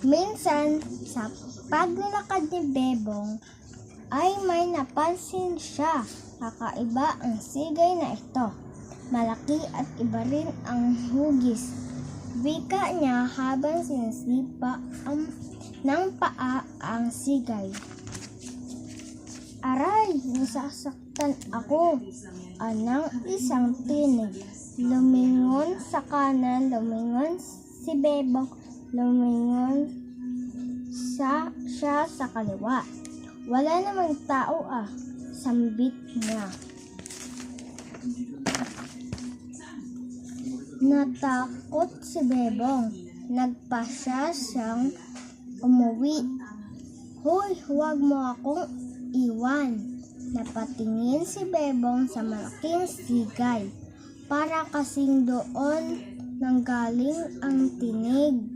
Minsan, sa paglalakad ni Bebong, ay may napansin siya. Kakaiba ang sigay na ito. Malaki at iba rin ang hugis. Wika niya habang sinisipa ng paa ang sigay. Aray, nasasaktan ako. Anang isang tinig. Lumingon sa kanan, lumingon si Bebong, lumingon siya sa kaliwa. Wala namang tao sambit niya. Natakot si Bebong. Nagpasya siyang umuwi. Hoy, huwag mo akong iwan. Napatingin si Bebong sa malaking sigay. Para kasing doon nanggaling ang tinig.